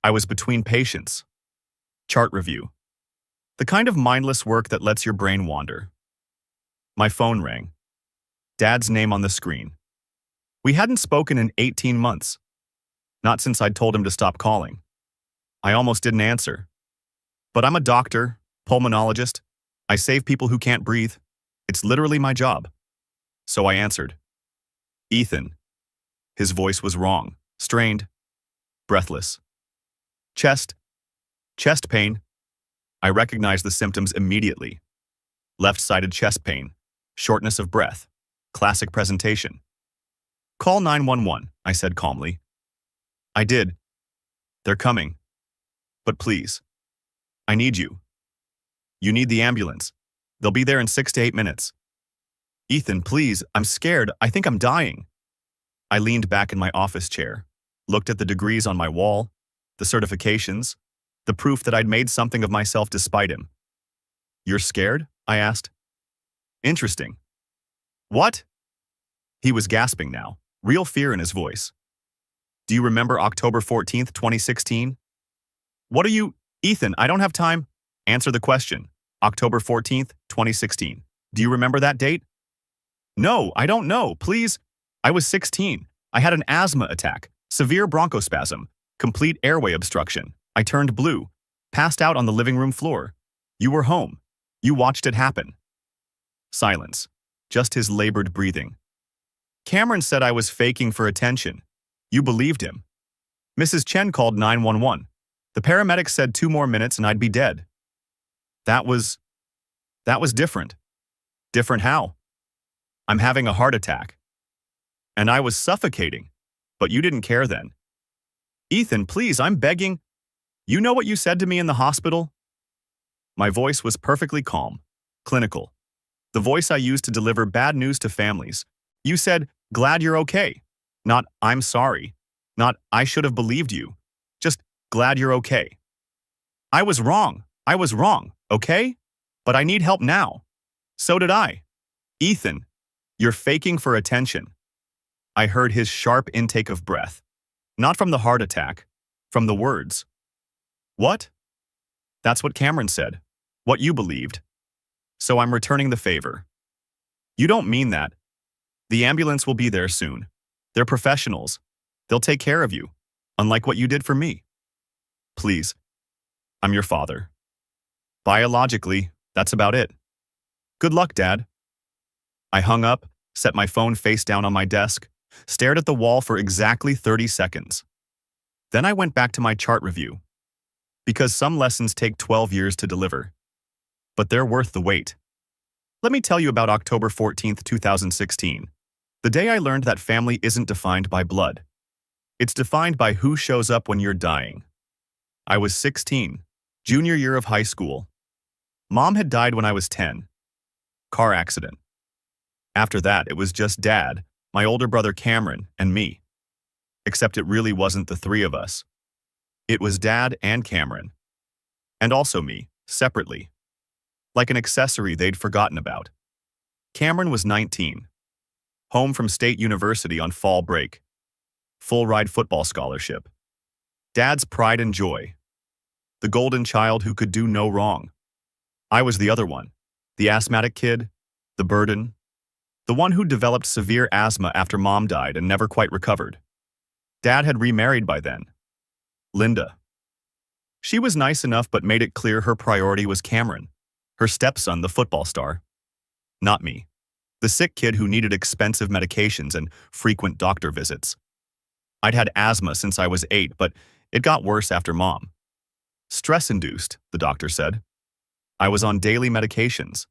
I was between patients. Chart review. The kind of mindless work that lets your brain wander. My phone rang. Dad's name on the screen. We hadn't spoken in 18 months. Not since I'd told him to stop calling. I almost didn't answer. But I'm a doctor, pulmonologist. I save people who can't breathe. It's literally my job. So I answered. Ethan. His voice was wrong, strained, breathless. Chest pain. I recognized the symptoms immediately. Left-sided chest pain, shortness of breath, classic presentation. Call 911, I said calmly. I did. They're coming. But please, I need you. You need the ambulance. They'll be there in 6 to 8 minutes. Ethan, please, I'm scared. I think I'm dying. I leaned back in my office chair, looked at the degrees on my wall, the certifications, the proof that I'd made something of myself despite him. You're scared? I asked. Interesting. What? He was gasping now, real fear in his voice. Do you remember October 14th, 2016? What are you… Ethan, I don't have time. Answer the question. October 14th, 2016. Do you remember that date? No, I don't know, please. I was 16. I had an asthma attack, severe bronchospasm, complete airway obstruction. I turned blue, passed out on the living room floor. You were home. You watched it happen. Silence. Just his labored breathing. Cameron said I was faking for attention. You believed him. Mrs. Chen called 911. The paramedics said 2 more minutes and I'd be dead. That was different. Different how? I'm having a heart attack. And I was suffocating. But you didn't care then. Ethan, please, I'm begging. You know what you said to me in the hospital? My voice was perfectly calm, clinical. The voice I used to deliver bad news to families. You said, glad you're okay. Not, I'm sorry. Not, I should have believed you. Just, glad you're okay. I was wrong, okay? But I need help now. So did I. Ethan, you're faking for attention. I heard his sharp intake of breath. Not from the heart attack, from the words. What? That's what Cameron said. What you believed. So I'm returning the favor. You don't mean that. The ambulance will be there soon. They're professionals. They'll take care of you, unlike what you did for me. Please. I'm your father. Biologically, that's about it. Good luck, Dad. I hung up, set my phone face down on my desk, stared at the wall for exactly 30 seconds. Then I went back to my chart review. Because some lessons take 12 years to deliver. But they're worth the wait. Let me tell you about October 14th, 2016. The day I learned that family isn't defined by blood. It's defined by who shows up when you're dying. I was 16, junior year of high school. Mom had died when I was 10. Car accident. After that, it was just Dad, my older brother Cameron, and me. Except it really wasn't the 3 of us. It was Dad and Cameron. And also me, separately. Like an accessory they'd forgotten about. Cameron was 19. Home from State University on fall break. Full-ride football scholarship. Dad's pride and joy. The golden child who could do no wrong. I was the other one. The asthmatic kid. The burden. The one who developed severe asthma after Mom died and never quite recovered. Dad had remarried by then. Linda. She was nice enough but made it clear her priority was Cameron, her stepson, the football star. Not me, the sick kid who needed expensive medications and frequent doctor visits. I'd had asthma since I was 8, but it got worse after Mom. Stress-induced, the doctor said. I was on daily medications.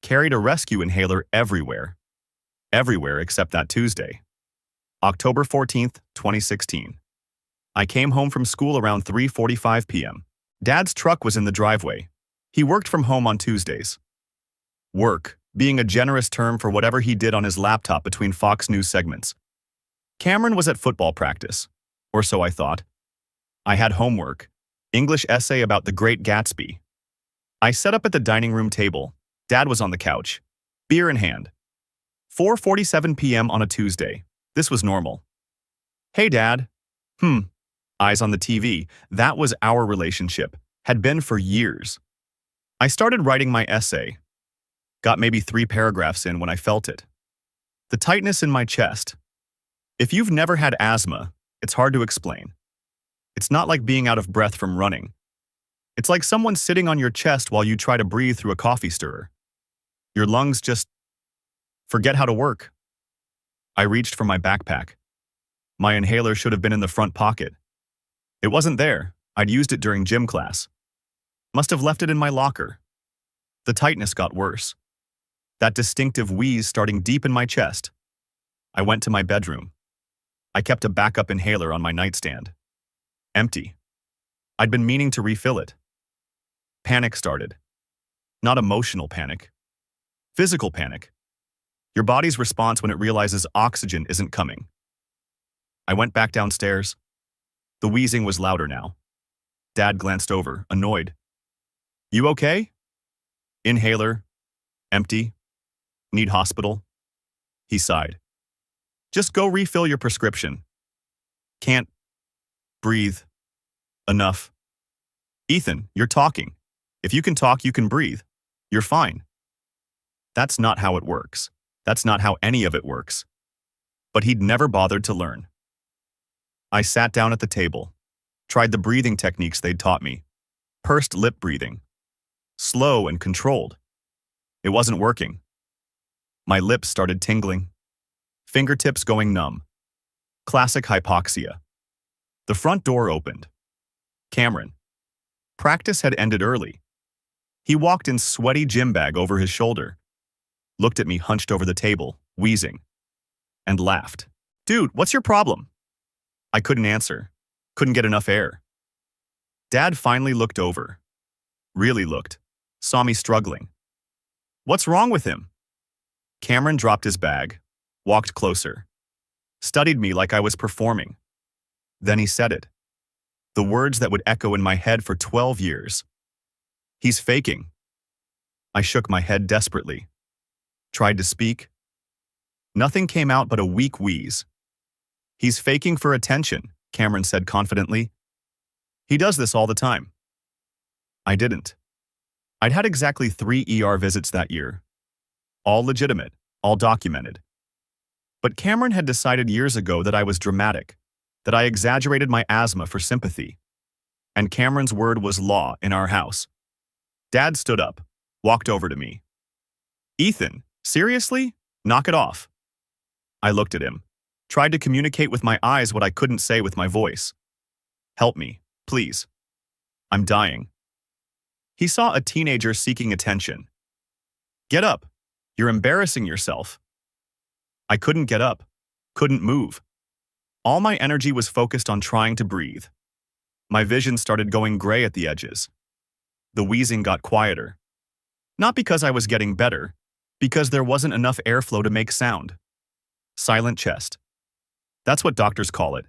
Carried a rescue inhaler everywhere. Everywhere except that Tuesday. October 14th, 2016. I came home from school around 3:45 p.m. Dad's truck was in the driveway. He worked from home on Tuesdays. Work, being a generous term for whatever he did on his laptop between Fox News segments. Cameron was at football practice, or so I thought. I had homework, English essay about The Great Gatsby. I sat up at the dining room table. Dad was on the couch, beer in hand. 4:47 p.m. on a Tuesday. This was normal. Hey, Dad. Eyes on the TV, that was our relationship, had been for years. I started writing my essay, got maybe 3 paragraphs in when I felt it. The tightness in my chest. If you've never had asthma, it's hard to explain. It's not like being out of breath from running. It's like someone sitting on your chest while you try to breathe through a coffee stirrer. Your lungs just forget how to work. I reached for my backpack. My inhaler should have been in the front pocket. It wasn't there. I'd used it during gym class. Must have left it in my locker. The tightness got worse. That distinctive wheeze starting deep in my chest. I went to my bedroom. I kept a backup inhaler on my nightstand. Empty. I'd been meaning to refill it. Panic started. Not emotional panic. Physical panic. Your body's response when it realizes oxygen isn't coming. I went back downstairs. The wheezing was louder now. Dad glanced over, annoyed. You okay? Inhaler. Empty. Need hospital? He sighed. Just go refill your prescription. Can't breathe enough. Ethan, you're talking. If you can talk, you can breathe. You're fine. That's not how it works. That's not how any of it works. But he'd never bothered to learn. I sat down at the table, tried the breathing techniques they'd taught me. Pursed lip breathing. Slow and controlled. It wasn't working. My lips started tingling. Fingertips going numb. Classic hypoxia. The front door opened. Cameron. Practice had ended early. He walked in sweaty gym bag over his shoulder, looked at me hunched over the table, wheezing, and laughed. Dude, what's your problem? I couldn't answer. Couldn't get enough air. Dad finally looked over. Really looked. Saw me struggling. What's wrong with him? Cameron dropped his bag, walked closer, studied me like I was performing. Then he said it. The words that would echo in my head for 12 years. He's faking. I shook my head desperately. Tried to speak. Nothing came out but a weak wheeze. He's faking for attention, Cameron said confidently. He does this all the time. I didn't. I'd had exactly 3 ER visits that year. All legitimate, all documented. But Cameron had decided years ago that I was dramatic, that I exaggerated my asthma for sympathy. And Cameron's word was law in our house. Dad stood up, walked over to me. Ethan, seriously? Knock it off. I looked at him, tried to communicate with my eyes what I couldn't say with my voice. Help me, please. I'm dying. He saw a teenager seeking attention. Get up. You're embarrassing yourself. I couldn't get up, couldn't move. All my energy was focused on trying to breathe. My vision started going gray at the edges. The wheezing got quieter. Not because I was getting better, because there wasn't enough airflow to make sound. Silent chest. That's what doctors call it.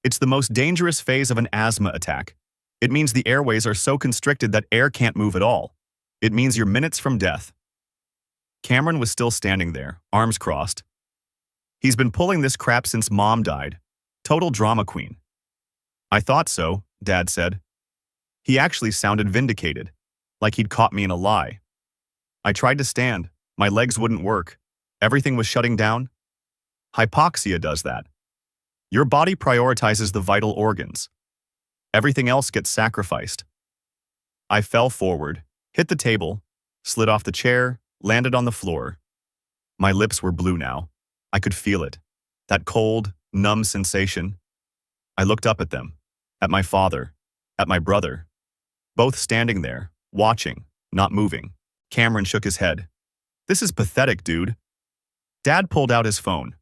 It's the most dangerous phase of an asthma attack. It means the airways are so constricted that air can't move at all. It means you're minutes from death. Cameron was still standing there, arms crossed. He's been pulling this crap since Mom died. Total drama queen. I thought so, Dad said. He actually sounded vindicated, like he'd caught me in a lie. I tried to stand. My legs wouldn't work. Everything was shutting down. Hypoxia does that. Your body prioritizes the vital organs. Everything else gets sacrificed. I fell forward, hit the table, slid off the chair, landed on the floor. My lips were blue now. I could feel it. That cold, numb sensation. I looked up at them, at my father, at my brother. Both standing there, watching, not moving. Cameron shook his head. This is pathetic, dude. Dad pulled out his phone.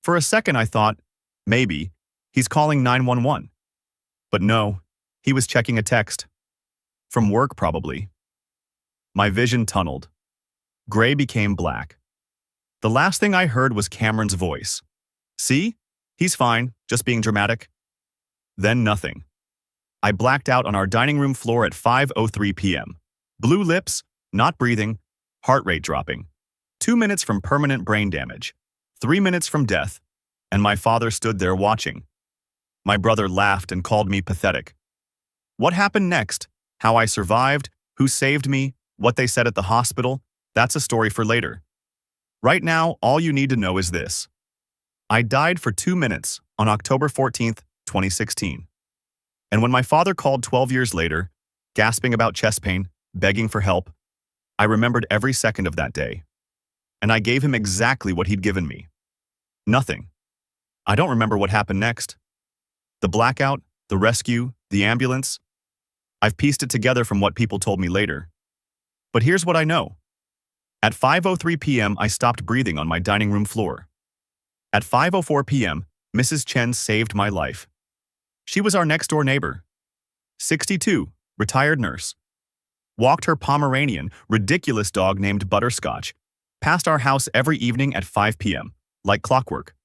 For a second I thought, maybe, he's calling 911. But no, he was checking a text. From work, probably. My vision tunneled. Gray became black. The last thing I heard was Cameron's voice. See? He's fine, just being dramatic. Then nothing. I blacked out on our dining room floor at 5:03 p.m. Blue lips, not breathing, heart rate dropping. 2 minutes from permanent brain damage. 3 minutes from death. And my father stood there watching. My brother laughed and called me pathetic. What happened next? How I survived? Who saved me? What they said at the hospital? That's a story for later. Right now, all you need to know is this. I died for 2 minutes on October 14th, 2016. And when my father called 12 years later, gasping about chest pain, begging for help, I remembered every second of that day. And I gave him exactly what he'd given me. Nothing. I don't remember what happened next. The blackout, the rescue, the ambulance. I've pieced it together from what people told me later. But here's what I know. At 5:03 p.m., I stopped breathing on my dining room floor. At 5:04 p.m., Mrs. Chen saved my life. She was our next-door neighbor. 62, retired nurse. Walked her Pomeranian, ridiculous dog named Butterscotch, past our house every evening at 5 p.m., like clockwork.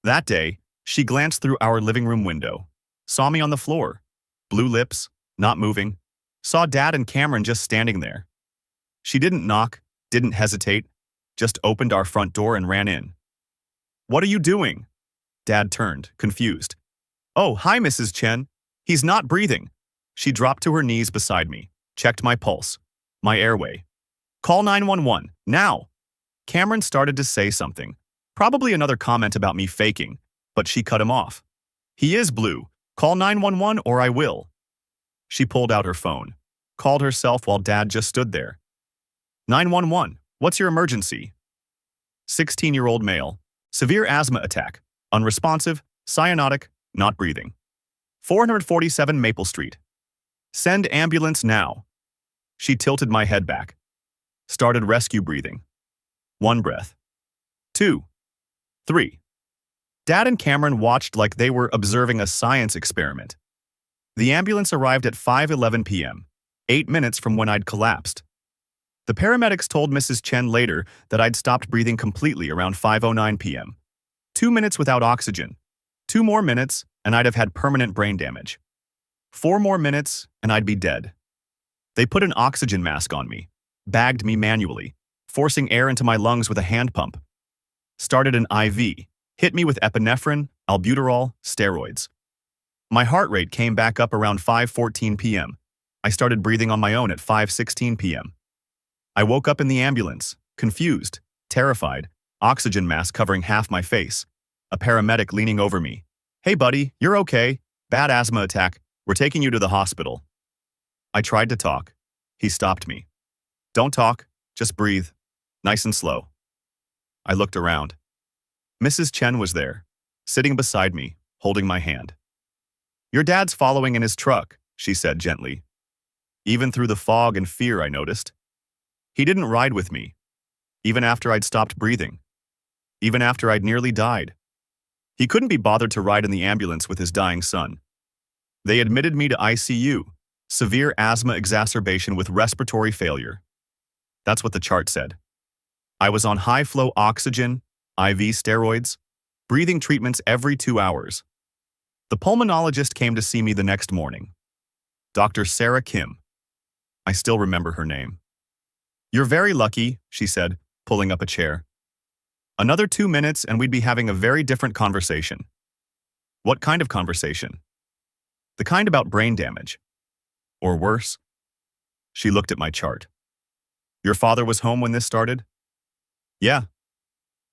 That day, she glanced through our living room window, saw me on the floor, blue lips, not moving, saw Dad and Cameron just standing there. She didn't knock, didn't hesitate, just opened our front door and ran in. "What are you doing?" Dad turned, confused. "Oh, hi, Mrs. Chen. He's not breathing." She dropped to her knees beside me, checked my pulse, my airway. "Call 911, now." Cameron started to say something, probably another comment about me faking, but she cut him off. "He is blue. Call 911 or I will." She pulled out her phone, called herself while Dad just stood there. 911, what's your emergency? 16-year-old male, severe asthma attack, unresponsive, cyanotic, not breathing. 447 Maple Street. Send ambulance now. She tilted my head back. Started rescue breathing. 1 breath. 2. 3. Dad and Cameron watched like they were observing a science experiment. The ambulance arrived at 5:11 p.m., 8 minutes from when I'd collapsed. The paramedics told Mrs. Chen later that I'd stopped breathing completely around 5:09 p.m. 2 minutes without oxygen. 2 more minutes, and I'd have had permanent brain damage. 4 more minutes, and I'd be dead. They put an oxygen mask on me, bagged me manually, forcing air into my lungs with a hand pump. Started an IV, hit me with epinephrine, albuterol, steroids. My heart rate came back up around 5:14 p.m. I started breathing on my own at 5:16 p.m. I woke up in the ambulance, confused, terrified, oxygen mask covering half my face, a paramedic leaning over me. "Hey buddy, you're okay. Bad asthma attack. We're taking you to the hospital." I tried to talk. He stopped me. "Don't talk, just breathe. Nice and slow." I looked around. Mrs. Chen was there, sitting beside me, holding my hand. "Your dad's following in his truck," she said gently. Even through the fog and fear, I noticed. He didn't ride with me, even after I'd stopped breathing, even after I'd nearly died. He couldn't be bothered to ride in the ambulance with his dying son. They admitted me to ICU, severe asthma exacerbation with respiratory failure. That's what the chart said. I was on high-flow oxygen, IV steroids, breathing treatments every 2 hours. The pulmonologist came to see me the next morning. Dr. Sarah Kim. I still remember her name. "You're very lucky," she said, pulling up a chair. "Another 2 minutes and we'd be having a very different conversation." "What kind of conversation?" "The kind about brain damage. Or worse." She looked at my chart. "Your father was home when this started?" "Yeah."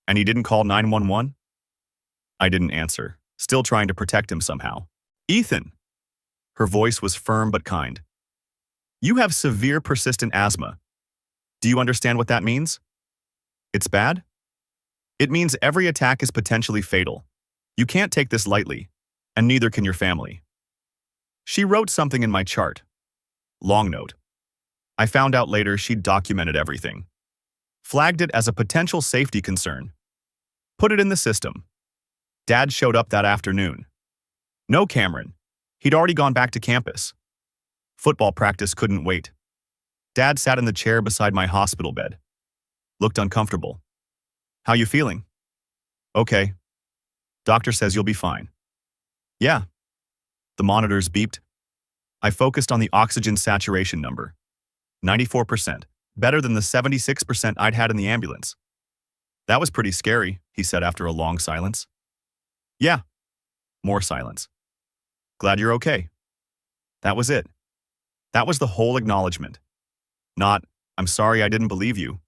"And he didn't call 911? I didn't answer, still trying to protect him somehow. "Ethan." Her voice was firm but kind. "You have severe persistent asthma. Do you understand what that means? It's bad? It means every attack is potentially fatal. You can't take this lightly, and neither can your family." She wrote something in my chart. Long note. I found out later she'd documented everything. Flagged it as a potential safety concern. Put it in the system. Dad showed up that afternoon. No Cameron. He'd already gone back to campus. Football practice couldn't wait. Dad sat in the chair beside my hospital bed. Looked uncomfortable. "How you feeling?" "Okay. Doctor says you'll be fine." "Yeah." The monitors beeped. I focused on the oxygen saturation number. 94%, better than the 76% I'd had in the ambulance. "That was pretty scary," he said after a long silence. "Yeah." More silence. Glad you're okay. That was it. That was the whole acknowledgement. Not, I'm sorry I didn't believe you.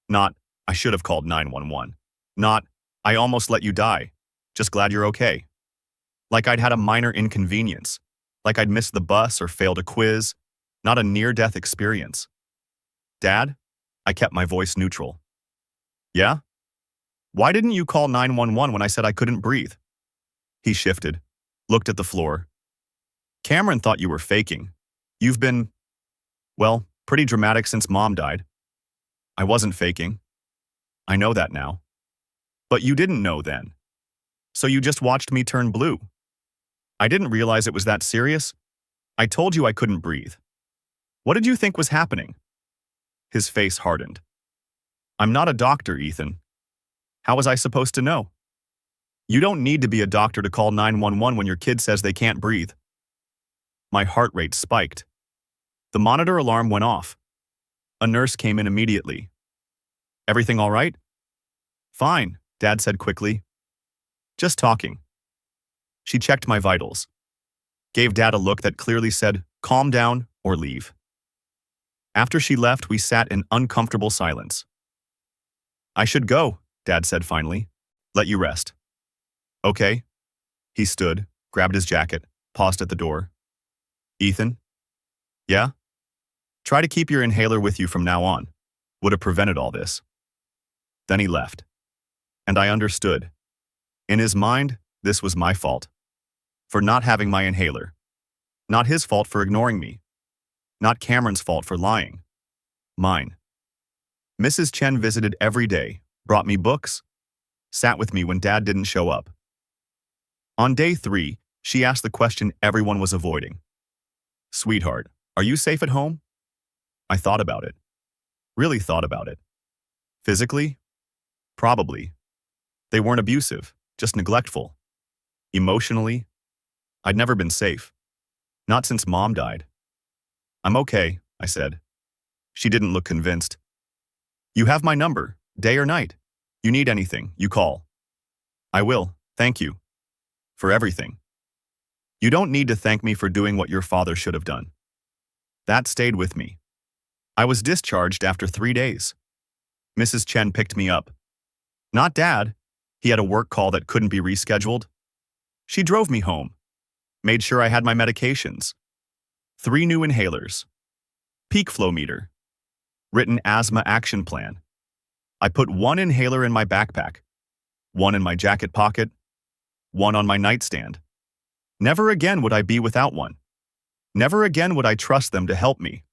Not, I should have called 911. Not, I almost let you die. Just glad you're okay. Like I'd had a minor inconvenience. Like I'd missed the bus or failed a quiz. Not a near-death experience. Dad? I kept my voice neutral. Yeah? Why didn't you call 911 when I said I couldn't breathe? He shifted, looked at the floor. Cameron thought you were faking. You've been, well, pretty dramatic since Mom died. I wasn't faking. I know that now. But you didn't know then. So you just watched me turn blue. I didn't realize it was that serious. I told you I couldn't breathe. What did you think was happening? His face hardened. I'm not a doctor, Ethan. How was I supposed to know? You don't need to be a doctor to call 911 when your kid says they can't breathe. My heart rate spiked. The monitor alarm went off. A nurse came in immediately. Everything all right? Fine, Dad said quickly. Just talking. She checked my vitals. Gave Dad a look that clearly said, calm down or leave. After she left, we sat in uncomfortable silence. I should go, Dad said finally. Let you rest. Okay. He stood, grabbed his jacket, paused at the door. Ethan? Yeah? Try to keep your inhaler with you from now on. Would have prevented all this. Then he left. And I understood. In his mind, this was my fault. For not having my inhaler. Not his fault for ignoring me. Not Cameron's fault for lying. Mine. Mrs. Chen visited every day, brought me books, sat with me when Dad didn't show up. On day 3, she asked the question everyone was avoiding. Sweetheart, are you safe at home? I thought about it. Really thought about it. Physically? Probably. They weren't abusive, just neglectful. Emotionally? I'd never been safe. Not since Mom died. I'm okay, I said. She didn't look convinced. You have my number, day or night. You need anything, you call. I will, thank you. For everything. You don't need to thank me for doing what your father should have done. That stayed with me. I was discharged after 3 days. Mrs. Chen picked me up. Not Dad. He had a work call that couldn't be rescheduled. She drove me home. Made sure I had my medications. 3 new inhalers. Peak flow meter. Written asthma action plan. I put 1 inhaler in my backpack, 1 in my jacket pocket, 1 on my nightstand. Never again would I be without one. Never again would I trust them to help me.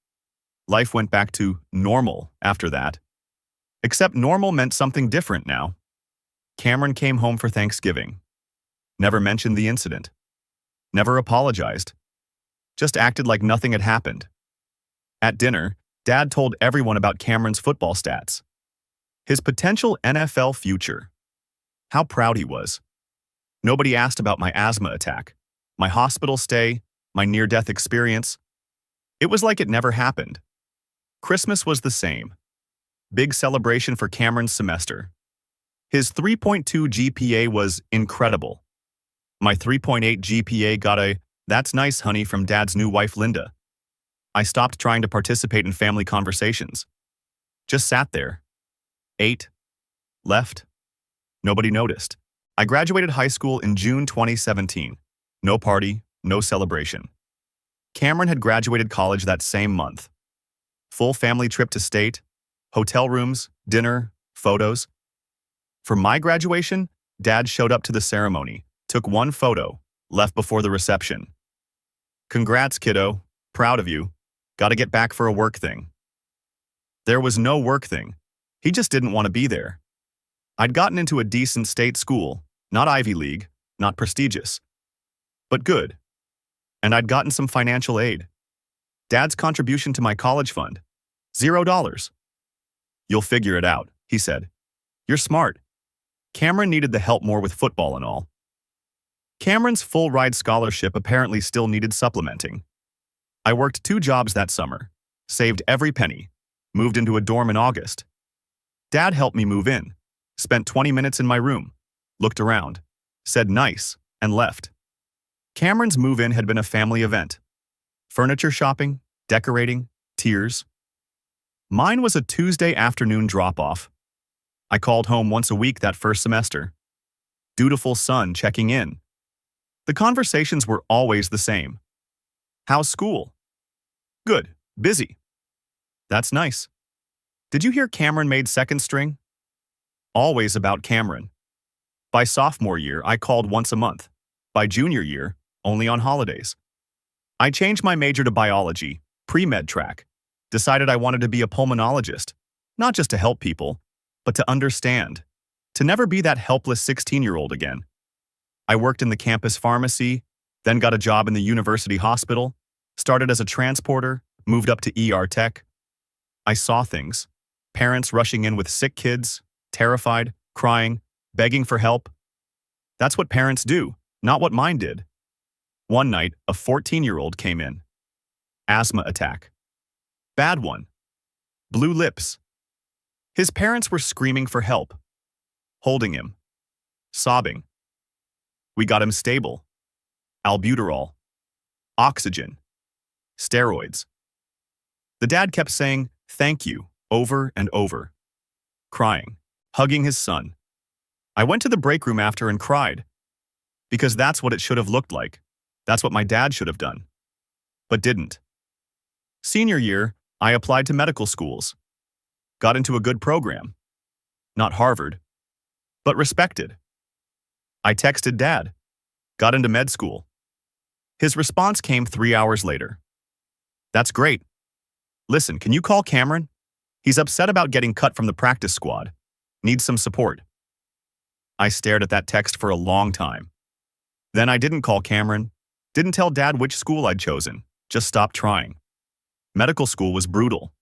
Life went back to normal after that. Except normal meant something different now. Cameron came home for Thanksgiving. Never mentioned the incident. Never apologized. Just acted like nothing had happened. At dinner, Dad told everyone about Cameron's football stats. His potential NFL future. How proud he was. Nobody asked about my asthma attack, my hospital stay, my near-death experience. It was like it never happened. Christmas was the same. Big celebration for Cameron's semester. His 3.2 GPA was incredible. My 3.8 GPA got a, "That's nice, honey," from Dad's new wife, Linda. I stopped trying to participate in family conversations. Just sat there. Ate. Left. Nobody noticed. I graduated high school in June 2017. No party, no celebration. Cameron had graduated college that same month. Full family trip to state, hotel rooms, dinner, photos. For my graduation, Dad showed up to the ceremony, took 1 photo, left before the reception. Congrats, kiddo. Proud of you. Gotta get back for a work thing. There was no work thing. He just didn't want to be there. I'd gotten into a decent state school, not Ivy League, not prestigious, but good. And I'd gotten some financial aid. Dad's contribution to my college fund, $0. You'll figure it out, he said. You're smart. Cameron needed the help more with football and all. Cameron's full-ride scholarship apparently still needed supplementing. I worked 2 jobs that summer, saved every penny, moved into a dorm in August. Dad helped me move in, spent 20 minutes in my room, looked around, said nice, and left. Cameron's move-in had been a family event. Furniture shopping, decorating, tears. Mine was a Tuesday afternoon drop-off. I called home once a week that first semester. Dutiful son checking in. The conversations were always the same. How's school? Good. Busy. That's nice. Did you hear Cameron made second string? Always about Cameron. By sophomore year, I called once a month. By junior year, only on holidays. I changed my major to biology, pre-med track. Decided I wanted to be a pulmonologist, not just to help people, but to understand. To never be that helpless 16-year-old again. I worked in the campus pharmacy, then got a job in the university hospital, started as a transporter, moved up to ER tech. I saw things. Parents rushing in with sick kids, terrified, crying, begging for help. That's what parents do, not what mine did. One night, a 14-year-old came in. Asthma attack. Bad one. Blue lips. His parents were screaming for help. Holding him. Sobbing. We got him stable. Albuterol. Oxygen. Steroids. The dad kept saying, "Thank you," over and over. Crying. Hugging his son. I went to the break room after and cried. Because that's what it should have looked like. That's what my dad should have done. But didn't. Senior year, I applied to medical schools. Got into a good program. Not Harvard, but respected. I texted Dad. Got into med school. His response came 3 hours later. That's great. Listen, can you call Cameron? He's upset about getting cut from the practice squad. Needs some support. I stared at that text for a long time. Then I didn't call Cameron. Didn't tell Dad which school I'd chosen. Just stopped trying. Medical school was brutal.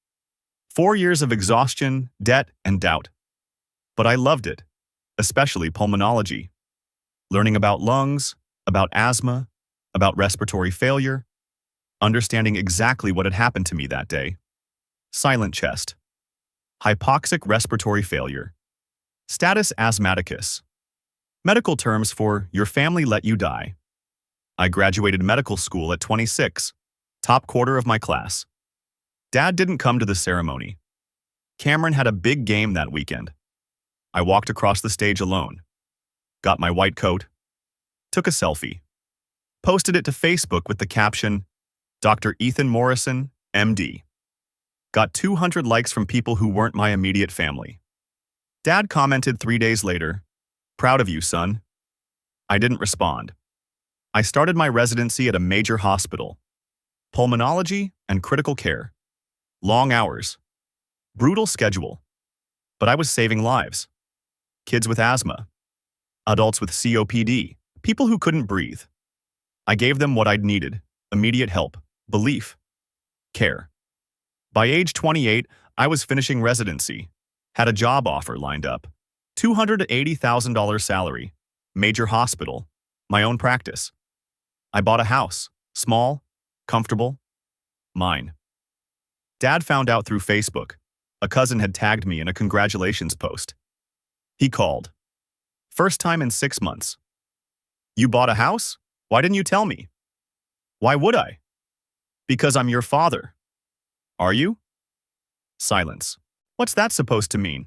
4 years of exhaustion, debt, and doubt. But I loved it, especially pulmonology. Learning about lungs, about asthma, about respiratory failure, understanding exactly what had happened to me that day. Silent chest. Hypoxic respiratory failure. Status asthmaticus. Medical terms for your family let you die. I graduated medical school at 26, top quarter of my class. Dad didn't come to the ceremony. Cameron had a big game that weekend. I walked across the stage alone. Got my white coat. Took a selfie. Posted it to Facebook with the caption, Dr. Ethan Morrison, MD. Got 200 likes from people who weren't my immediate family. Dad commented 3 days later, "Proud of you, son." I didn't respond. I started my residency at a major hospital. Pulmonology and critical care. Long hours. Brutal schedule. But I was saving lives. Kids with asthma. Adults with COPD. People who couldn't breathe. I gave them what I'd needed. Immediate help. Belief. Care. By age 28, I was finishing residency. Had a job offer lined up. $280,000 salary. Major hospital. My own practice. I bought a house. Small. Comfortable. Mine. Dad found out through Facebook. A cousin had tagged me in a congratulations post. He called. First time in 6 months. You bought a house? Why didn't you tell me? Why would I? Because I'm your father. Are you? Silence. What's that supposed to mean?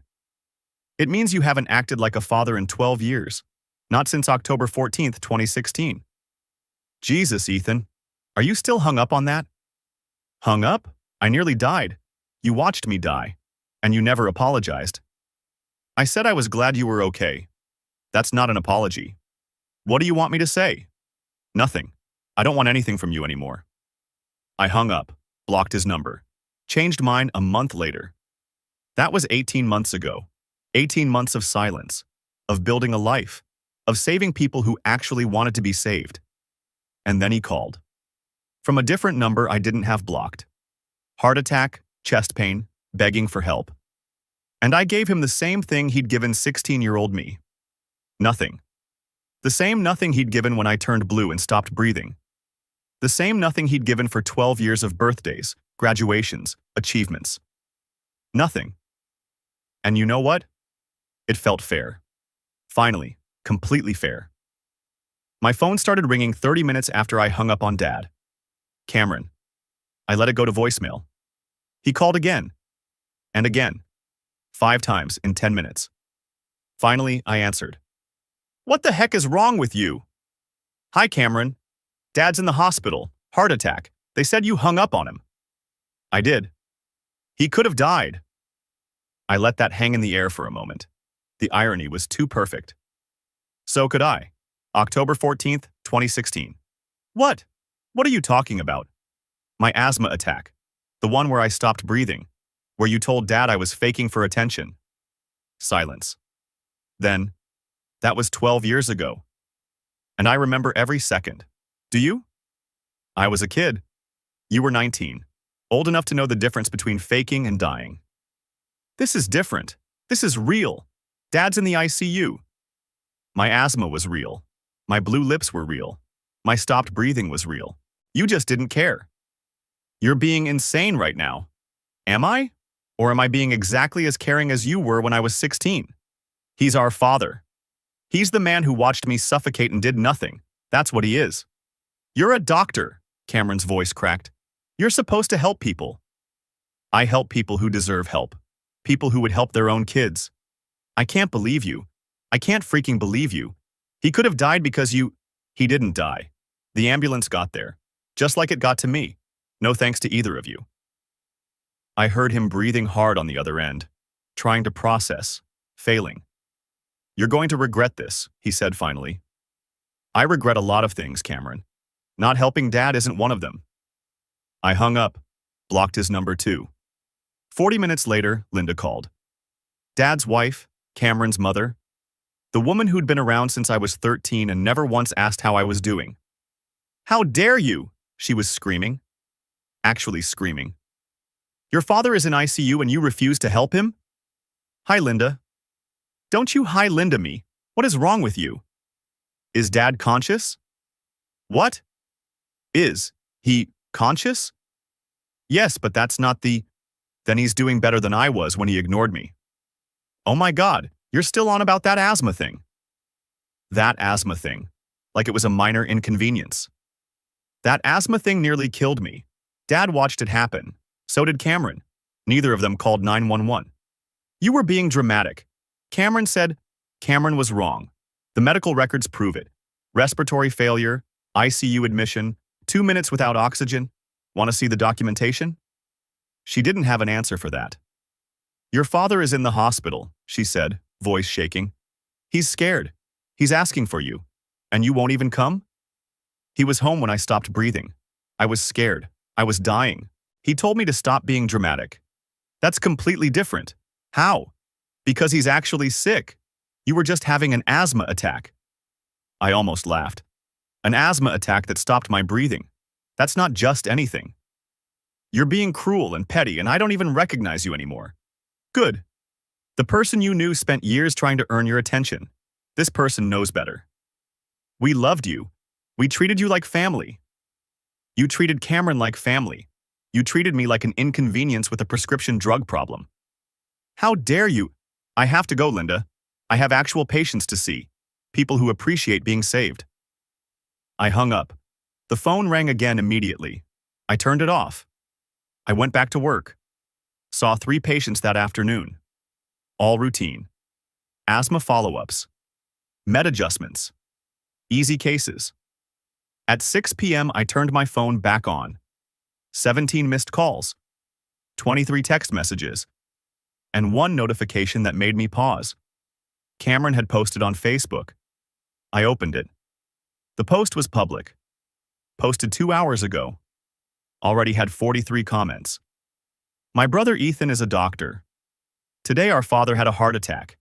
It means you haven't acted like a father in 12 years. Not since October 14th, 2016. Jesus, Ethan. Are you still hung up on that? Hung up? I nearly died. You watched me die. And you never apologized. I said I was glad you were okay. That's not an apology. What do you want me to say? Nothing. I don't want anything from you anymore. I hung up, blocked his number, changed mine a month later. That was 18 months ago. 18 months of silence, of building a life, of saving people who actually wanted to be saved. And then he called. From a different number I didn't have blocked. Heart attack, chest pain, begging for help. And I gave him the same thing he'd given 16-year-old me. Nothing. The same nothing he'd given when I turned blue and stopped breathing. The same nothing he'd given for 12 years of birthdays, graduations, achievements. Nothing. And you know what? It felt fair. Finally, completely fair. My phone started ringing 30 minutes after I hung up on Dad. Cameron. I let it go to voicemail. He called again. And again. 5 times in 10 minutes. Finally, I answered. What the heck is wrong with you? Hi, Cameron. Dad's in the hospital. Heart attack. They said you hung up on him. I did. He could have died. I let that hang in the air for a moment. The irony was too perfect. So could I. October 14th, 2016. What? What are you talking about? My asthma attack. The one where I stopped breathing. Where you told Dad I was faking for attention. Silence. Then, that was 12 years ago. And I remember every second. Do you? I was a kid. You were 19. Old enough to know the difference between faking and dying. This is different. This is real. Dad's in the ICU. My asthma was real. My blue lips were real. My stopped breathing was real. You just didn't care. You're being insane right now. Am I? Or am I being exactly as caring as you were when I was 16? He's our father. He's the man who watched me suffocate and did nothing. That's what he is. You're a doctor, Cameron's voice cracked. You're supposed to help people. I help people who deserve help. People who would help their own kids. I can't believe you. I can't freaking believe you. He could have died because you... He didn't die. The ambulance got there. Just like it got to me. No thanks to either of you. I heard him breathing hard on the other end, trying to process, failing. You're going to regret this, he said finally. I regret a lot of things, Cameron. Not helping Dad isn't one of them. I hung up, blocked his number too. 40 minutes later, Linda called. Dad's wife, Cameron's mother. The woman who'd been around since I was 13 and never once asked how I was doing. How dare you? She was screaming. Actually screaming. Your father is in ICU and you refuse to help him? Hi, Linda. Don't you hi Linda me. What is wrong with you? Is Dad conscious? What? Is he conscious? Yes, but that's not the... Then he's doing better than I was when he ignored me. Oh my God, you're still on about that asthma thing. That asthma thing. Like it was a minor inconvenience. That asthma thing nearly killed me. Dad watched it happen. So did Cameron. Neither of them called 911. You were being dramatic. Cameron said, Cameron was wrong. The medical records prove it. Respiratory failure, ICU admission, 2 minutes without oxygen. Want to see the documentation? She didn't have an answer for that. Your father is in the hospital, she said, voice shaking. He's scared. He's asking for you. And you won't even come? He was home when I stopped breathing. I was scared. I was dying. He told me to stop being dramatic. That's completely different. How? Because he's actually sick. You were just having an asthma attack. I almost laughed. An asthma attack that stopped my breathing. That's not just anything. You're being cruel and petty, and I don't even recognize you anymore. Good. The person you knew spent years trying to earn your attention. This person knows better. We loved you. We treated you like family. You treated Cameron like family. You treated me like an inconvenience with a prescription drug problem. How dare you? I have to go, Linda. I have actual patients to see. People who appreciate being saved. I hung up. The phone rang again immediately. I turned it off. I went back to work. Saw 3 patients that afternoon. All routine. Asthma follow-ups. Med adjustments. Easy cases. At 6 p.m., I turned my phone back on. 17 missed calls. 23 text messages. And 1 notification that made me pause. Cameron had posted on Facebook. I opened it. The post was public. Posted 2 hours ago. Already had 43 comments. My brother Ethan is a doctor. Today our father had a heart attack.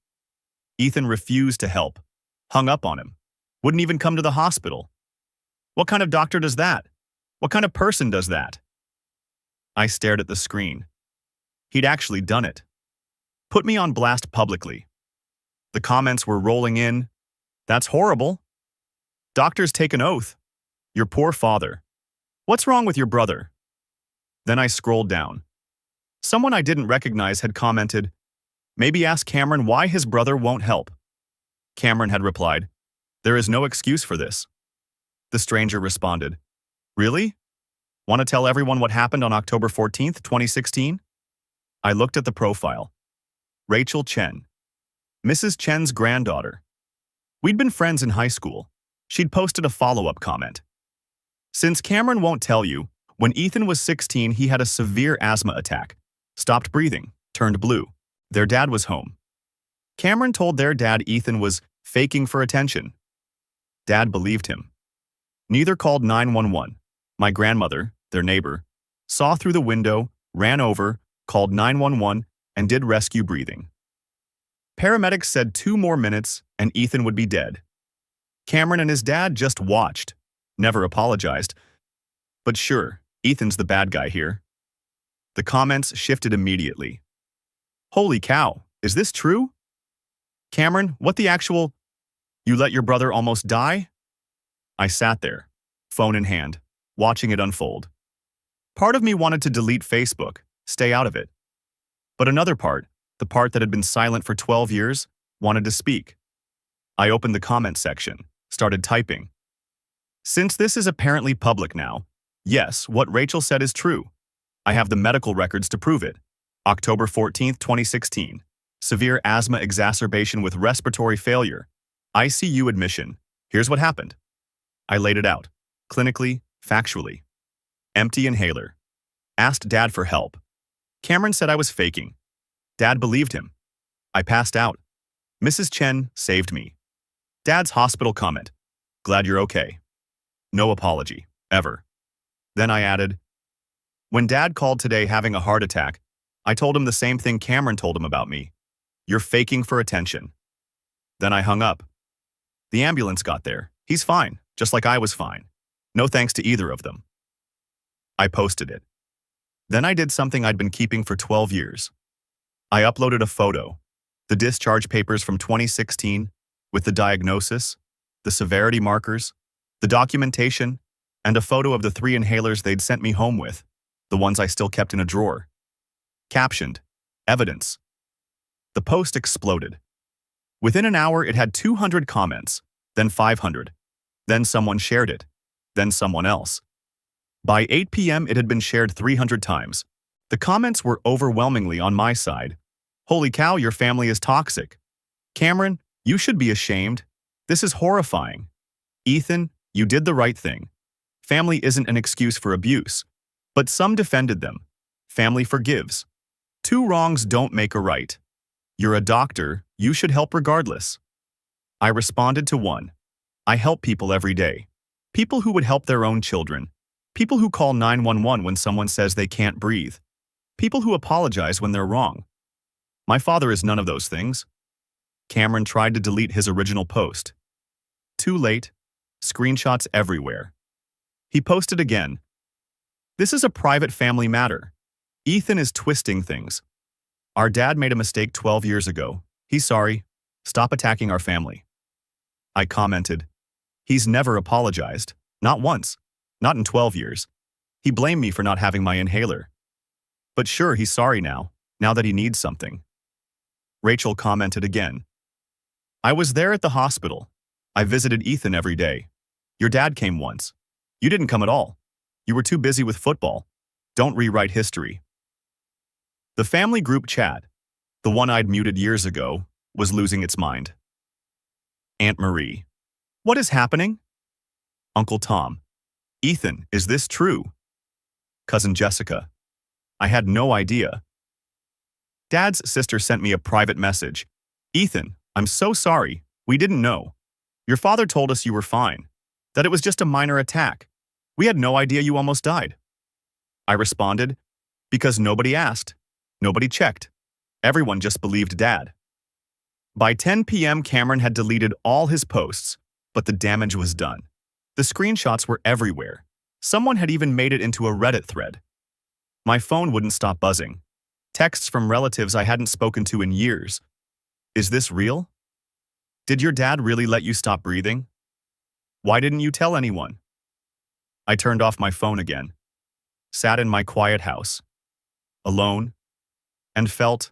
Ethan refused to help. Hung up on him. Wouldn't even come to the hospital. What kind of doctor does that? What kind of person does that? I stared at the screen. He'd actually done it. Put me on blast publicly. The comments were rolling in. That's horrible. Doctors take an oath. Your poor father. What's wrong with your brother? Then I scrolled down. Someone I didn't recognize had commented, maybe ask Cameron why his brother won't help. Cameron had replied, there is no excuse for this. The stranger responded. Really? Want to tell everyone what happened on October 14th, 2016? I looked at the profile. Rachel Chen. Mrs. Chen's granddaughter. We'd been friends in high school. She'd posted a follow-up comment. Since Cameron won't tell you, when Ethan was 16, he had a severe asthma attack. Stopped breathing, turned blue. Their dad was home. Cameron told their dad Ethan was faking for attention. Dad believed him. Neither called 911. My grandmother, their neighbor, saw through the window, ran over, called 911, and did rescue breathing. Paramedics said 2 more minutes and Ethan would be dead. Cameron and his dad just watched, never apologized. But sure, Ethan's the bad guy here. The comments shifted immediately. Holy cow, is this true? Cameron, what the actual… You let your brother almost die? I sat there, phone in hand, watching it unfold. Part of me wanted to delete Facebook, stay out of it. But another part, the part that had been silent for 12 years, wanted to speak. I opened the comment section, started typing. Since this is apparently public now, yes, what Rachel said is true. I have the medical records to prove it. October 14th, 2016. Severe asthma exacerbation with respiratory failure. ICU admission. Here's what happened. I laid it out, clinically, factually. Empty inhaler. Asked Dad for help. Cameron said I was faking. Dad believed him. I passed out. Mrs. Chen saved me. Dad's hospital comment. Glad you're okay. No apology, ever. Then I added, when Dad called today having a heart attack, I told him the same thing Cameron told him about me. You're faking for attention. Then I hung up. The ambulance got there. He's fine, just like I was fine. No thanks to either of them. I posted it. Then I did something I'd been keeping for 12 years. I uploaded a photo, the discharge papers from 2016, with the diagnosis, the severity markers, the documentation, and a photo of the 3 inhalers they'd sent me home with, the ones I still kept in a drawer. Captioned, evidence. The post exploded. Within an hour, it had 200 comments, then 500. Then someone shared it, then someone else. By 8 p.m., it had been shared 300 times. The comments were overwhelmingly on my side. Holy cow, your family is toxic. Cameron, you should be ashamed. This is horrifying. Ethan, you did the right thing. Family isn't an excuse for abuse. But some defended them. Family forgives. 2 wrongs don't make a right. You're a doctor, you should help regardless. I responded to 1. I help people every day. People who would help their own children. People who call 911 when someone says they can't breathe. People who apologize when they're wrong. My father is none of those things. Cameron tried to delete his original post. Too late. Screenshots everywhere. He posted again. This is a private family matter. Ethan is twisting things. Our dad made a mistake 12 years ago. He's sorry. Stop attacking our family. I commented. He's never apologized. Not once. Not in 12 years. He blamed me for not having my inhaler. But sure, he's sorry now that he needs something. Rachel commented again. I was there at the hospital. I visited Ethan every day. Your dad came once. You didn't come at all. You were too busy with football. Don't rewrite history. The family group chat, the one I'd muted years ago, was losing its mind. Aunt Marie. What is happening? Uncle Tom. Ethan, is this true? Cousin Jessica. I had no idea. Dad's sister sent me a private message. Ethan, I'm so sorry. We didn't know. Your father told us you were fine, that it was just a minor attack. We had no idea you almost died. I responded, because nobody asked. Nobody checked. Everyone just believed Dad. By 10 p.m., Cameron had deleted all his posts, but the damage was done. The screenshots were everywhere. Someone had even made it into a Reddit thread. My phone wouldn't stop buzzing. Texts from relatives I hadn't spoken to in years. Is this real? Did your dad really let you stop breathing? Why didn't you tell anyone? I turned off my phone again, sat in my quiet house, alone, and felt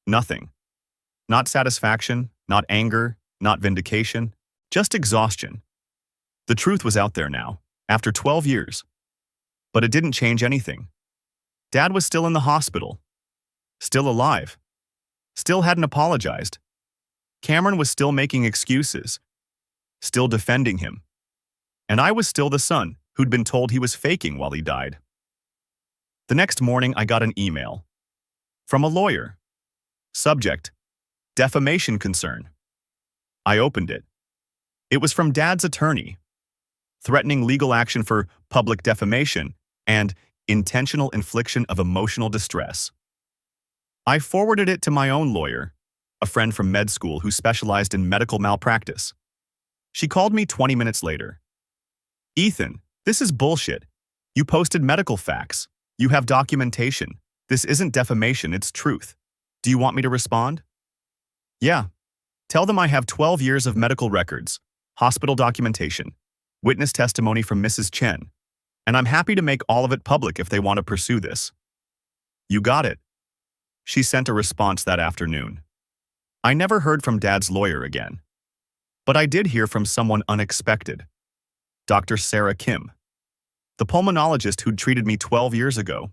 nothing. Not satisfaction, not anger, not vindication, just exhaustion. The truth was out there now, after 12 years. But it didn't change anything. Dad was still in the hospital. Still alive. Still hadn't apologized. Cameron was still making excuses. Still defending him. And I was still the son who'd been told he was faking while he died. The next morning, I got an email. From a lawyer. Subject: defamation concern. I opened it. It was from Dad's attorney, threatening legal action for public defamation and intentional infliction of emotional distress. I forwarded it to my own lawyer, a friend from med school who specialized in medical malpractice. She called me 20 minutes later. "Ethan, this is bullshit. You posted medical facts. You have documentation. This isn't defamation, it's truth. Do you want me to respond?" "Yeah. Tell them I have 12 years of medical records, hospital documentation, witness testimony from Mrs. Chen, and I'm happy to make all of it public if they want to pursue this." "You got it." She sent a response that afternoon. I never heard from Dad's lawyer again. But I did hear from someone unexpected. Dr. Sarah Kim, the pulmonologist who'd treated me 12 years ago.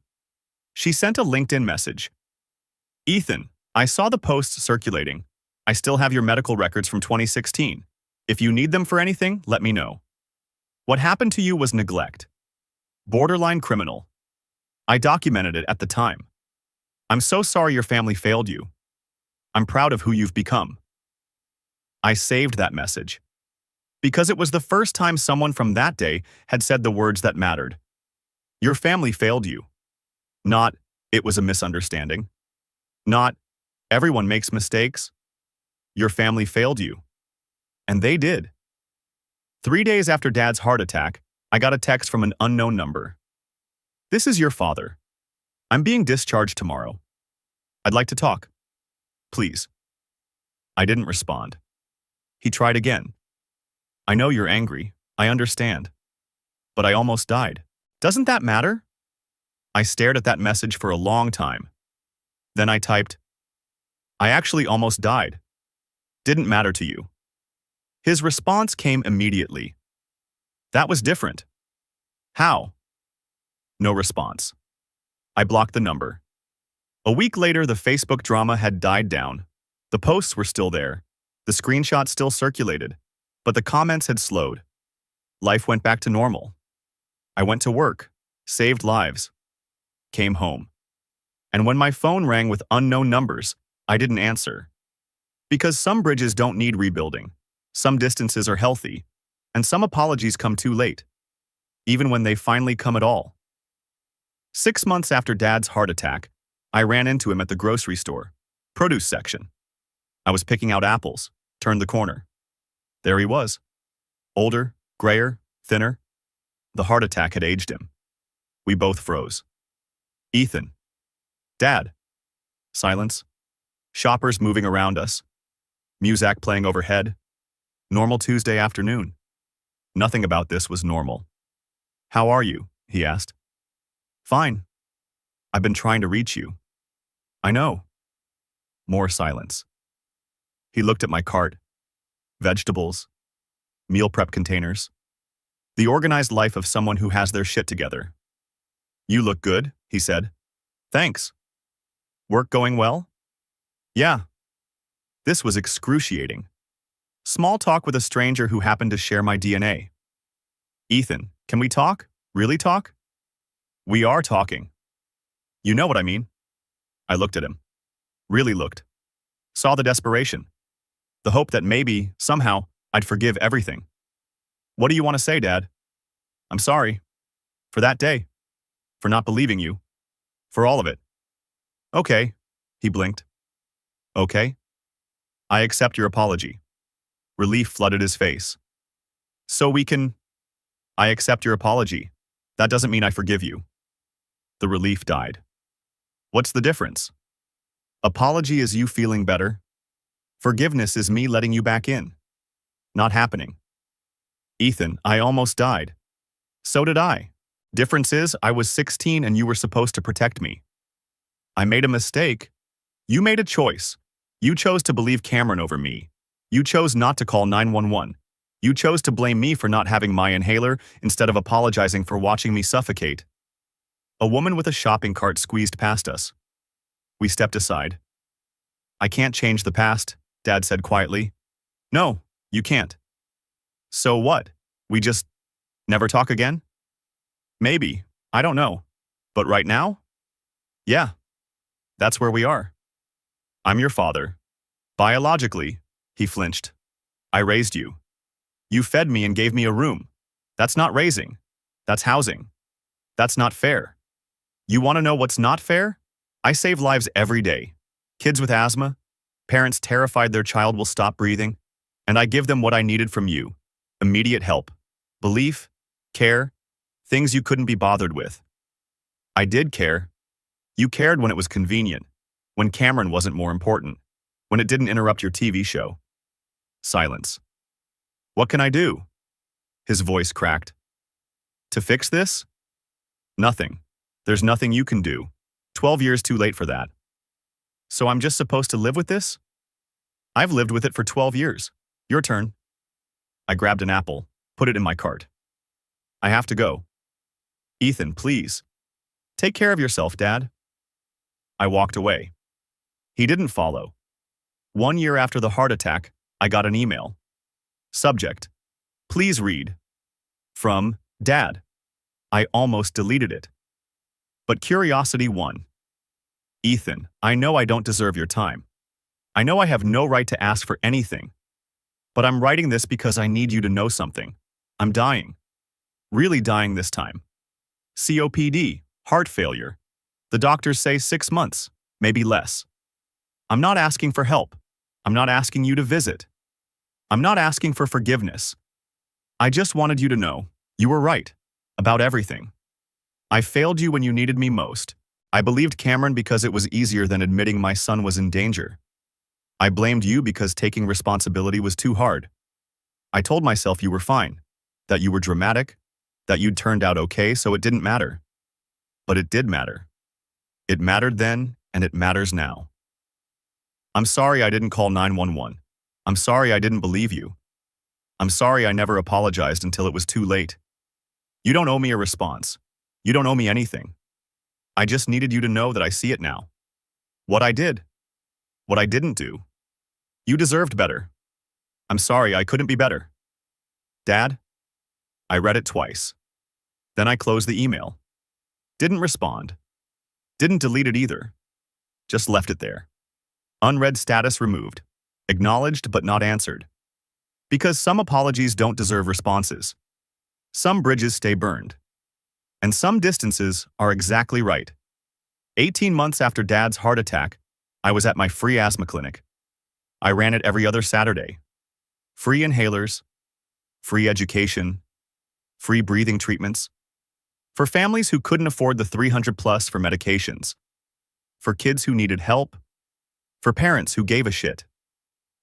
She sent a LinkedIn message. "Ethan, I saw the posts circulating. I still have your medical records from 2016. If you need them for anything, let me know. What happened to you was neglect. Borderline criminal. I documented it at the time. I'm so sorry your family failed you. I'm proud of who you've become." I saved that message. Because it was the first time someone from that day had said the words that mattered. Your family failed you. Not, it was a misunderstanding. Not, everyone makes mistakes. Your family failed you. And they did. 3 days after Dad's heart attack, I got a text from an unknown number. "This is your father. I'm being discharged tomorrow. I'd like to talk. Please." I didn't respond. He tried again. "I know you're angry. I understand. But I almost died. Doesn't that matter?" I stared at that message for a long time. Then I typed, "I actually almost died. Didn't matter to you." His response came immediately. "That was different." "How?" No response. I blocked the number. A week later, the Facebook drama had died down. The posts were still there. The screenshots still circulated. But the comments had slowed. Life went back to normal. I went to work, saved lives, came home. And when my phone rang with unknown numbers, I didn't answer. Because some bridges don't need rebuilding, some distances are healthy, and some apologies come too late, even when they finally come at all. 6 months after Dad's heart attack, I ran into him at the grocery store, produce section. I was picking out apples, turned the corner. There he was. Older, grayer, thinner. The heart attack had aged him. We both froze. "Ethan." "Dad." Silence. Shoppers moving around us. Muzak playing overhead. Normal Tuesday afternoon. Nothing about this was normal. "How are you?" he asked. "Fine. I've been trying to reach you." "I know." More silence. He looked at my cart. Vegetables. Meal prep containers. The organized life of someone who has their shit together. "You look good," he said. "Thanks." "Work going well?" "Yeah." This was excruciating. Small talk with a stranger who happened to share my DNA. "Ethan, can we talk? Really talk?" "We are talking." "You know what I mean." I looked at him. Really looked. Saw the desperation. The hope that maybe, somehow, I'd forgive everything. "What do you want to say, Dad?" "I'm sorry. For that day. For not believing you. For all of it." "Okay." He blinked. "Okay. I accept your apology." Relief flooded his face. "So we can..." "I accept your apology. That doesn't mean I forgive you." The relief died. "What's the difference?" "Apology is you feeling better. Forgiveness is me letting you back in." "Not happening." "Ethan, I almost died." "So did I. Difference is, I was 16 and you were supposed to protect me." "I made a mistake." "You made a choice. You chose to believe Cameron over me. You chose not to call 911. You chose to blame me for not having my inhaler instead of apologizing for watching me suffocate. A woman with a shopping cart squeezed past us. We stepped aside. I can't change the past, Dad said quietly. No, you can't. So what? We just never talk again? Maybe. I don't know. But right now? Yeah. That's where we are. I'm your father. Biologically, he flinched. I raised you. You fed me and gave me a room. That's not raising. That's housing. That's not fair. You want to know what's not fair? I save lives every day. Kids with asthma, parents terrified their child will stop breathing, and I give them what I needed from you. Immediate help. Belief, care, things you couldn't be bothered with. I did care. You cared when it was convenient, when Cameron wasn't more important, when it didn't interrupt your TV show. Silence. What can I do? His voice cracked. To fix this? Nothing. There's nothing you can do. 12 years too late for that. So I'm just supposed to live with this? I've lived with it for 12 years. Your turn. I grabbed an apple, put it in my cart. I have to go. Ethan, please. Take care of yourself, Dad. I walked away. He didn't follow. 1 year after the heart attack, I got an email. Subject: please read. From Dad. I almost deleted it. But curiosity won. Ethan, I know I don't deserve your time. I know I have no right to ask for anything. But I'm writing this because I need you to know something. I'm dying. Really dying this time. COPD, heart failure. The doctors say 6 months, maybe less. I'm not asking for help. I'm not asking you to visit. I'm not asking for forgiveness. I just wanted you to know you were right about everything. I failed you when you needed me most. I believed Cameron because it was easier than admitting my son was in danger. I blamed you because taking responsibility was too hard. I told myself you were fine, that you were dramatic, that you'd turned out okay, so it didn't matter. But it did matter. It mattered then, and it matters now. I'm sorry I didn't call 911. I'm sorry I didn't believe you. I'm sorry I never apologized until it was too late. You don't owe me a response. You don't owe me anything. I just needed you to know that I see it now. What I did. What I didn't do. You deserved better. I'm sorry I couldn't be better. Dad? I read it twice. Then I closed the email. Didn't respond. Didn't delete it either. Just left it there. Unread status removed. Acknowledged but not answered. Because some apologies don't deserve responses. Some bridges stay burned. And some distances are exactly right. 18 months after Dad's heart attack, I was at my free asthma clinic. I ran it every other Saturday. Free inhalers, free education, free breathing treatments. For families who couldn't afford the 300 plus for medications. For kids who needed help. For parents who gave a shit.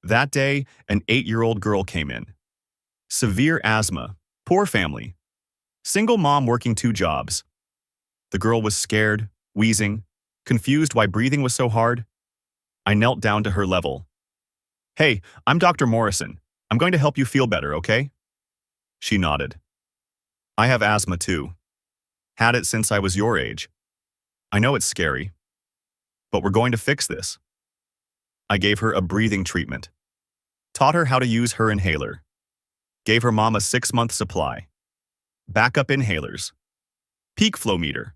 That day, an 8-year-old girl came in. Severe asthma, poor family. Single mom working 2 jobs. The girl was scared, wheezing, confused why breathing was so hard. I knelt down to her level. Hey, I'm Dr. Morrison. I'm going to help you feel better, okay? She nodded. I have asthma too. Had it since I was your age. I know it's scary. But we're going to fix this. I gave her a breathing treatment. Taught her how to use her inhaler. Gave her mom a 6-month supply. Backup inhalers. Peak flow meter.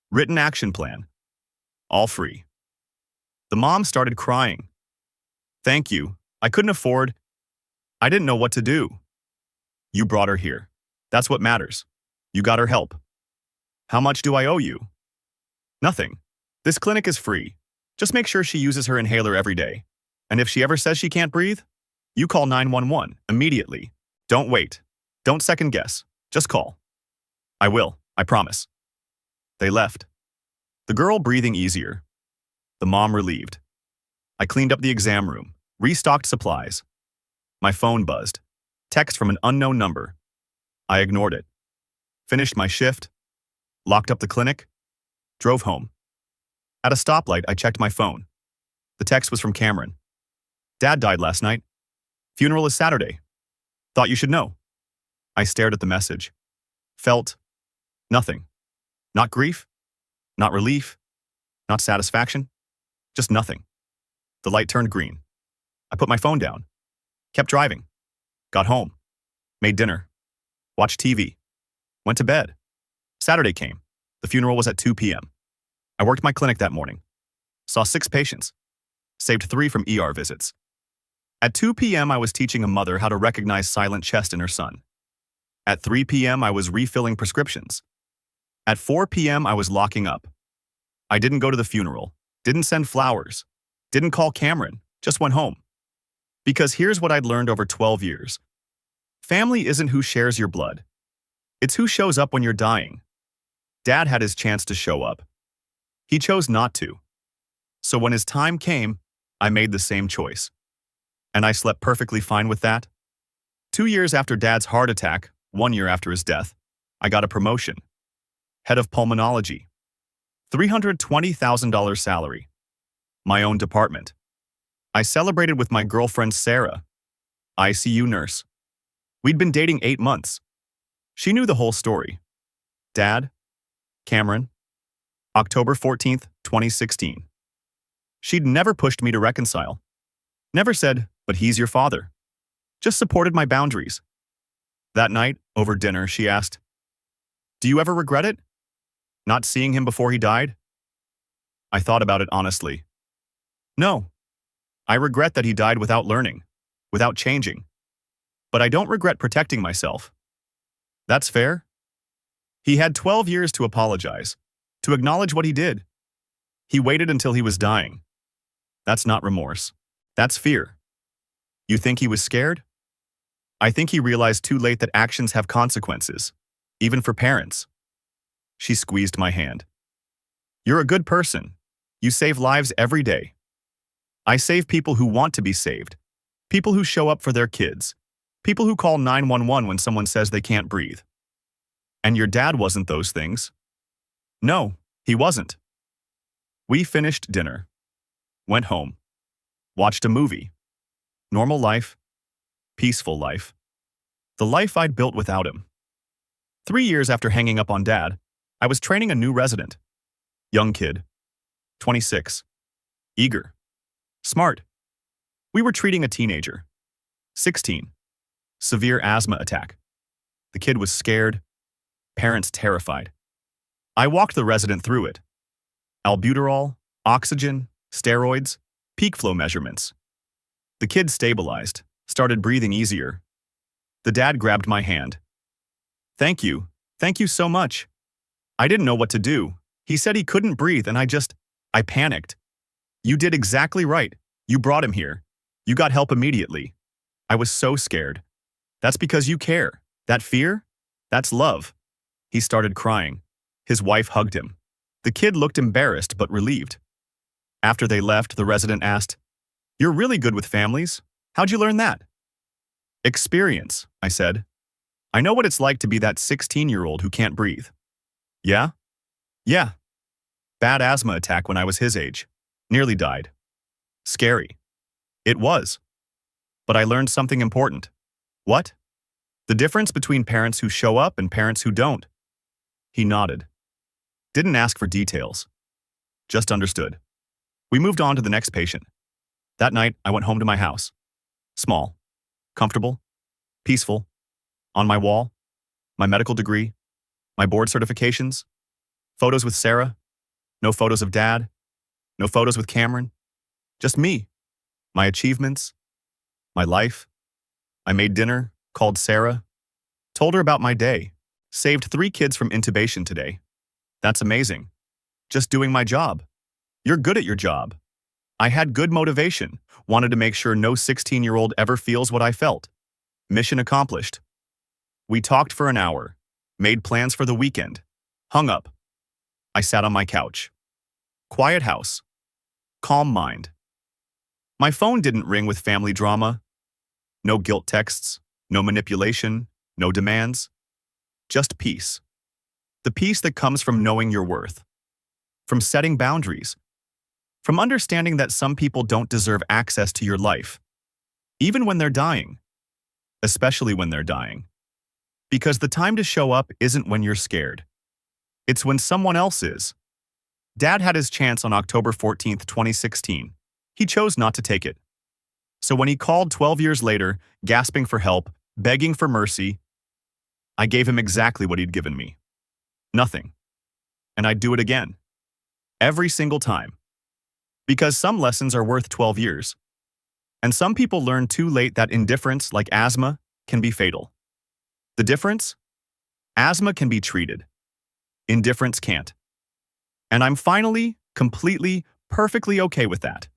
Written action plan. All free. The mom started crying. Thank you. I couldn't afford. I didn't know what to do. You brought her here. That's what matters. You got her help. How much do I owe you? Nothing. This clinic is free. Just make sure she uses her inhaler every day. And if she ever says she can't breathe, you call 911 immediately. Don't wait. Don't second guess. Just call. I will. I promise. They left. The girl breathing easier. The mom relieved. I cleaned up the exam room, restocked supplies. My phone buzzed. Text from an unknown number. I ignored it. Finished my shift. Locked up the clinic. Drove home. At a stoplight, I checked my phone. The text was from Cameron. Dad died last night. Funeral is Saturday. Thought you should know. I stared at the message. Felt nothing. Not grief, not relief, not satisfaction, just nothing. The light turned green. I put my phone down, kept driving, got home, made dinner, watched TV, went to bed. Saturday came. The funeral was at 2 p.m. I worked my clinic that morning, saw 6 patients, saved 3 from ER visits. At 2 p.m., I was teaching a mother how to recognize silent chest in her son. At 3 p.m., I was refilling prescriptions. At 4 p.m., I was locking up. I didn't go to the funeral, didn't send flowers, didn't call Cameron, just went home. Because here's what I'd learned over 12 years. Family isn't who shares your blood. It's who shows up when you're dying. Dad had his chance to show up. He chose not to. So when his time came, I made the same choice. And I slept perfectly fine with that. 2 years after Dad's heart attack, 1 year after his death, I got a promotion. Head of pulmonology. $320,000 salary. My own department. I celebrated with my girlfriend Sarah, ICU nurse. We'd been dating 8 months. She knew the whole story. Dad, Cameron, October 14th, 2016. She'd never pushed me to reconcile. Never said, but he's your father. Just supported my boundaries. That night, over dinner, she asked, "Do you ever regret it? Not seeing him before he died?" I thought about it honestly. No. I regret that he died without learning, without changing. But I don't regret protecting myself. That's fair. He had 12 years to apologize, to acknowledge what he did. He waited until he was dying. That's not remorse. That's fear. You think he was scared? I think he realized too late that actions have consequences, even for parents. She squeezed my hand. You're a good person. You save lives every day. I save people who want to be saved, people who show up for their kids, people who call 911 when someone says they can't breathe. And your dad wasn't those things. No, he wasn't. We finished dinner, went home, watched a movie. Normal life, peaceful life. The life I'd built without him. 3 years after hanging up on Dad, I was training a new resident. Young kid, 26, eager, smart. We were treating a teenager, 16, severe asthma attack. The kid was scared, parents terrified. I walked the resident through it. Albuterol, oxygen, steroids, peak flow measurements. The kid stabilized, started breathing easier. The dad grabbed my hand. Thank you so much. I didn't know what to do. He said he couldn't breathe and I panicked. You did exactly right. You brought him here. You got help immediately. I was so scared. That's because you care. That fear? That's love. He started crying. His wife hugged him. The kid looked embarrassed but relieved. After they left, the resident asked, "You're really good with families. How'd you learn that?" Experience, I said. I know what it's like to be that 16-year-old who can't breathe. Yeah? Yeah. Bad asthma attack when I was his age. Nearly died. Scary. It was. But I learned something important. What? The difference between parents who show up and parents who don't. He nodded. Didn't ask for details. Just understood. We moved on to the next patient. That night, I went home to my house. Small. Comfortable. Peaceful. On my wall. My medical degree. My board certifications. Photos with Sarah. No photos of Dad. No photos with Cameron. Just me. My achievements. My life. I made dinner, called Sarah. Told her about my day. Saved 3 kids from intubation today. That's amazing. Just doing my job. You're good at your job. I had good motivation. Wanted to make sure no 16-year-old ever feels what I felt. Mission accomplished. We talked for an hour. Made plans for the weekend. Hung up. I sat on my couch. Quiet house. Calm mind. My phone didn't ring with family drama. No guilt texts. No manipulation. No demands. Just peace. The peace that comes from knowing your worth. From setting boundaries. From understanding that some people don't deserve access to your life, even when they're dying. especially when they're dying. Because the time to show up isn't when you're scared. It's when someone else is. Dad had his chance on October 14th, 2016. He chose not to take it. So when he called 12 years later, gasping for help, begging for mercy, I gave him exactly what he'd given me. Nothing. And I'd do it again. Every single time. Because some lessons are worth 12 years. And some people learn too late that indifference, like asthma, can be fatal. The difference? Asthma can be treated. Indifference can't. And I'm finally, completely, perfectly okay with that.